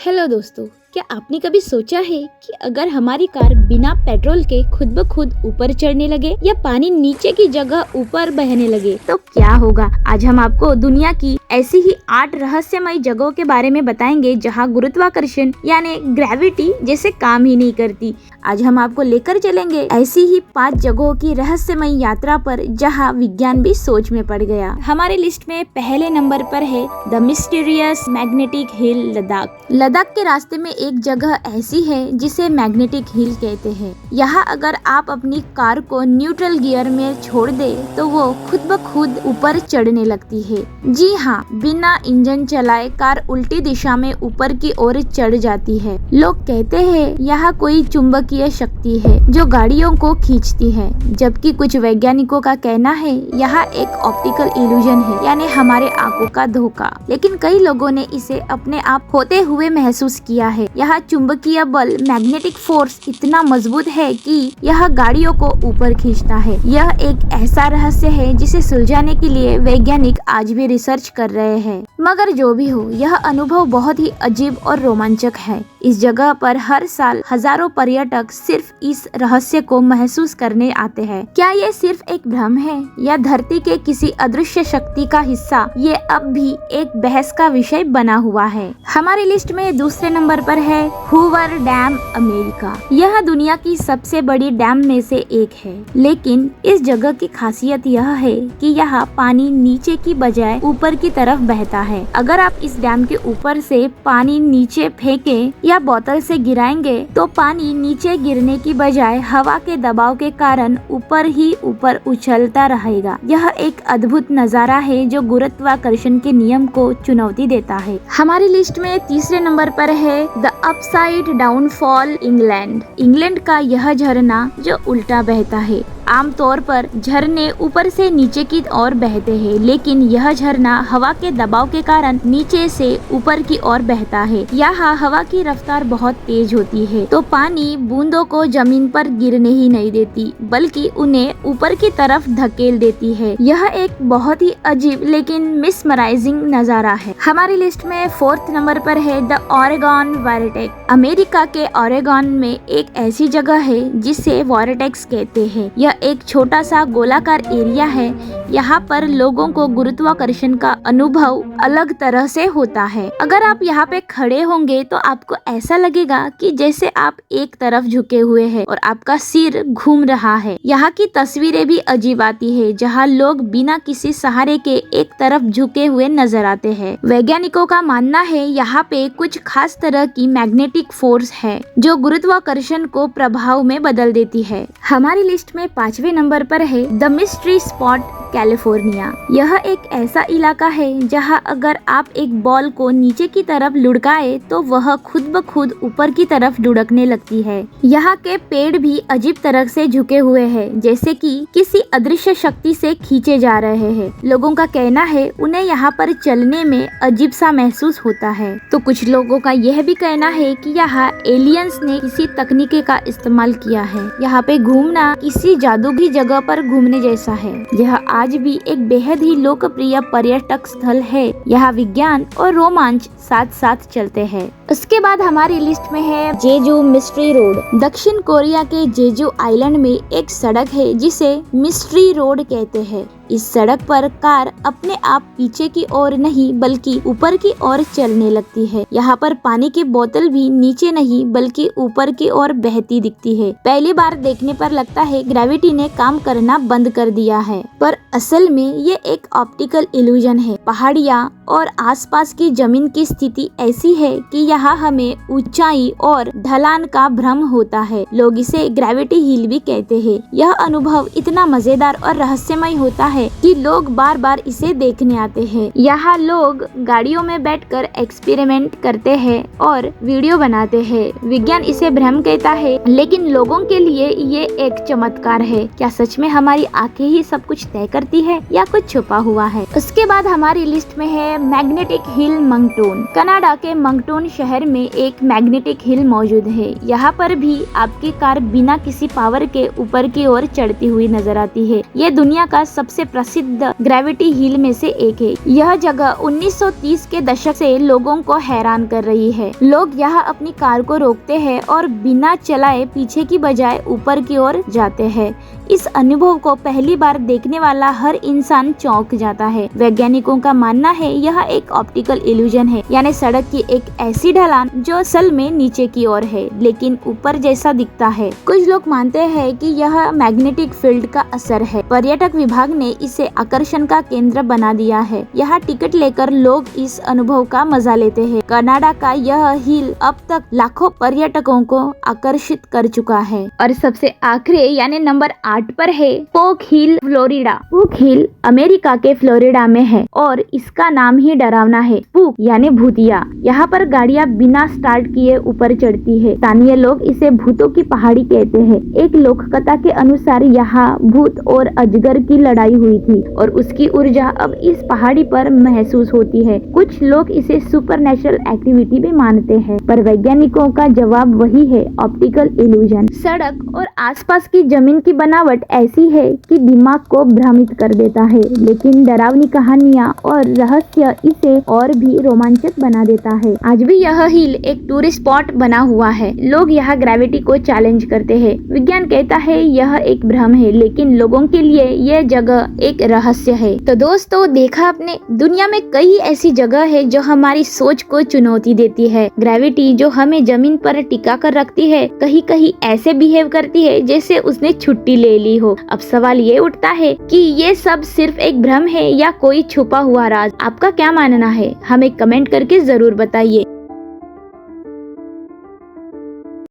Hello दोस्तों, क्या आपने कभी सोचा है कि अगर हमारी कार बिना पेट्रोल के खुद ब खुद ऊपर चढ़ने लगे या पानी नीचे की जगह ऊपर बहने लगे तो क्या होगा। आज हम आपको दुनिया की ऐसी ही 8 रहस्यमय जगहों के बारे में बताएंगे जहां गुरुत्वाकर्षण यानी ग्रेविटी जैसे काम ही नहीं करती। आज हम आपको लेकर चलेंगे ऐसी ही 5 जगहों की रहस्यमय यात्रा पर जहां विज्ञान भी सोच में पड़ गया। हमारे लिस्ट में पहले नंबर पर है the mysterious magnetic hill Ladakh. Ladakh के रास्ते में एक जगह ऐसी है जिसे मैग्नेटिक हिल कहते हैं। यहाँ अगर आप अपनी कार को न्यूट्रल गियर में छोड़ दे तो वो खुद ब खुद ऊपर चढ़ने लगती है। जी हाँ, बिना इंजन चलाए कार उल्टी दिशा में ऊपर की ओर चढ़ जाती है। लोग कहते हैं यहाँ कोई चुंबकीय शक्ति है जो गाड़ियों को खींचती है, जबकि कुछ वैज्ञानिकों का कहना है यहाँ एक ऑप्टिकल इल्यूजन है, यानी हमारे आंखों का धोखा। लेकिन कई लोगों ने इसे अपने आप होते हुए महसूस किया है। यहाँ चुंबकीय बल मैग्नेटिक फोर्स इतना मजबूत है कि यह गाड़ियों को ऊपर खींचता है। यह एक ऐसा रहस्य है जिसे सुलझाने के लिए वैज्ञानिक आज भी रिसर्च कर रहे हैं। मगर जो भी हो, यह अनुभव बहुत ही अजीब और रोमांचक है। इस जगह पर हर साल हजारों पर्यटक सिर्फ इस रहस्य को महसूस करने आते हैं। क्या ये सिर्फ एक भ्रम है या धरती के किसी अदृश्य शक्ति का हिस्सा, ये अब भी एक बहस का विषय बना हुआ है। हमारी लिस्ट में दूसरे नंबर पर है हूवर डैम, अमेरिका। यह दुनिया की सबसे बड़ी डैम में से एक है, लेकिन इस जगह की खासियत यह है कि यहाँ पानी नीचे की बजाय ऊपर की तरफ बहता है। अगर आप इस डैम के ऊपर से पानी नीचे फेंके या बोतल से गिराएंगे तो पानी नीचे गिरने की बजाय हवा के दबाव के कारण ऊपर ही ऊपर उछलता रहेगा। यह एक अद्भुत नजारा है जो गुरुत्वाकर्षण के नियम को चुनौती देता है। हमारी लिस्ट में तीसरे नंबर पर है the upside down fall, England. England का यह झरना जो उल्टा बहता है। आमतौर पर झरने ऊपर से नीचे की ओर बहते हैं, लेकिन यह झरना हवा के दबाव के कारण नीचे से ऊपर की ओर बहता है। यहाँ हवा की रफ्तार बहुत तेज होती है, तो पानी बूंदों को जमीन पर गिरने ही नहीं देती, बल्कि उन्हें ऊपर की तरफ धकेल देती है। यह एक बहुत ही अजीब लेकिन मिसमराइजिंग नजारा है। हमारी लिस्ट में फोर्थ नंबर पर है द ओरेगॉन वॉर्टेक्स। अमेरिका के ओरेगॉन में एक ऐसी जगह है जिसे वॉर्टेक्स कहते हैं। यह एक छोटा सा गोलाकार एरिया है। यहाँ पर लोगों को गुरुत्वाकर्षण का अनुभव अलग तरह से होता है। अगर आप यहाँ पे खड़े होंगे तो आपको ऐसा लगेगा कि जैसे आप एक तरफ झुके हुए हैं और आपका सिर घूम रहा है। यहाँ की तस्वीरें भी अजीब आती है, जहाँ लोग बिना किसी सहारे के एक तरफ झुके हुए नजर आते हैं। वैज्ञानिकों का मानना है यहाँ पे कुछ खास तरह की मैग्नेटिक फोर्स है जो गुरुत्वाकर्षण को प्रभाव में बदल देती है। हमारी लिस्ट में 5वें नंबर पर है द मिस्ट्री स्पॉट, कैलिफोर्निया। यह एक ऐसा इलाका है जहां अगर आप एक बॉल को नीचे की तरफ लुढ़काए तो वह खुद ब खुद ऊपर की तरफ लुढ़कने लगती है। यहाँ के पेड़ भी अजीब तरह से झुके हुए हैं, जैसे कि किसी अदृश्य शक्ति से खींचे जा रहे हैं। लोगों का कहना है उन्हें यहाँ पर चलने में अजीब सा महसूस होता है। तो कुछ लोगों का यह भी कहना है कि यहाँ एलियंस ने किसी तकनीक का इस्तेमाल किया है। यहाँ पे घूमना किसी जादुई जगह पर घूमने जैसा है। यह आज भी एक बेहद ही लोकप्रिय पर्यटक स्थल है। यहाँ विज्ञान और रोमांच साथ साथ चलते हैं। उसके बाद हमारी लिस्ट में है जेजू मिस्ट्री रोड। दक्षिण कोरिया के जेजू आइलैंड में एक सड़क है जिसे मिस्ट्री रोड कहते हैं। इस सड़क पर कार अपने आप पीछे की ओर नहीं बल्कि ऊपर की ओर चलने लगती है। यहाँ पर पानी की बोतल भी नीचे नहीं बल्कि ऊपर की ओर बहती दिखती है। पहली बार देखने पर लगता है ग्रेविटी ने काम करना बंद कर दिया है, पर असल में ये एक ऑप्टिकल इल्यूजन है। पहाड़ियाँ और आसपास की जमीन की स्थिति ऐसी है कि यहाँ हमें ऊंचाई और ढलान का भ्रम होता है। लोग इसे ग्रेविटी हिल भी कहते हैं। यह अनुभव इतना मजेदार और रहस्यमय होता है कि लोग बार बार इसे देखने आते हैं। यहाँ लोग गाड़ियों में बैठकर एक्सपेरिमेंट करते हैं और वीडियो बनाते हैं। विज्ञान इसे भ्रम कहता है, लेकिन लोगों के लिए ये एक चमत्कार है। क्या सच में हमारी आंखें ही सब कुछ तय करती है या कुछ छुपा हुआ है? उसके बाद हमारी लिस्ट में है मैग्नेटिक हिल, मंगटून। कनाडा के मंगटून शहर शहर में एक मैग्नेटिक हिल मौजूद है। यहाँ पर भी आपकी कार बिना किसी पावर के ऊपर की ओर चढ़ती हुई नजर आती है। ये दुनिया का सबसे प्रसिद्ध ग्रेविटी हिल में से एक है। यह जगह 1930 के दशक से लोगों को हैरान कर रही है। लोग यहाँ अपनी कार को रोकते हैं और बिना चलाए पीछे की बजाय ऊपर की ओर जाते हैं। इस अनुभव को पहली बार देखने वाला हर इंसान चौंक जाता है। वैज्ञानिकों का मानना है यह एक ऑप्टिकल इल्यूजन है, यानी सड़क की एक ऐसी ढलान जो असल में नीचे की ओर है लेकिन ऊपर जैसा दिखता है। कुछ लोग मानते हैं कि यह मैग्नेटिक फील्ड का असर है। पर्यटक विभाग ने इसे आकर्षण का केंद्र बना दिया है। यहाँ टिकट लेकर लोग इस अनुभव का मजा लेते हैं। कनाडा का यह हिल अब तक लाखों पर्यटकों को आकर्षित कर चुका है। और सबसे आखिरी यानी नंबर 8 पर है स्पोक हिल, फ्लोरिडा। स्पोक हिल अमेरिका के फ्लोरिडा में है और इसका नाम ही डरावना है, स्पूक यानी भूतिया। यहाँ पर गाड़ियाँ बिना स्टार्ट किए ऊपर चढ़ती है। स्थानीय लोग इसे भूतों की पहाड़ी कहते हैं। एक लोक कथा के अनुसार यहाँ भूत और अजगर की लड़ाई हुई थी और उसकी ऊर्जा अब इस पहाड़ी पर महसूस होती है। कुछ लोग इसे सुपरनेचुरल एक्टिविटी भी मानते हैं, पर वैज्ञानिकों का जवाब वही है, ऑप्टिकल इल्यूजन। सड़क और आसपास की जमीन की बनावट ऐसी है कि दिमाग को भ्रमित कर देता है, लेकिन डरावनी कहानियाँ और रहस्य इसे और भी रोमांचक बना देता है। आज भी यह हिल एक टूरिस्ट स्पॉट बना हुआ है। लोग यहाँ ग्रेविटी को चैलेंज करते हैं। विज्ञान कहता है यह एक भ्रम है, लेकिन लोगों के लिए यह जगह एक रहस्य है। तो दोस्तों, देखा आपने, दुनिया में कई ऐसी जगह है जो हमारी सोच को चुनौती देती है। ग्रेविटी जो हमें जमीन पर टिका कर रखती है, कहीं कहीं ऐसे बिहेव करती है जैसे उसने छुट्टी ले ली हो। अब सवाल ये उठता है कि ये सब सिर्फ एक भ्रम है या कोई छुपा हुआ राज। आपका क्या मानना है? हमें कमेंट करके जरूर बताइए।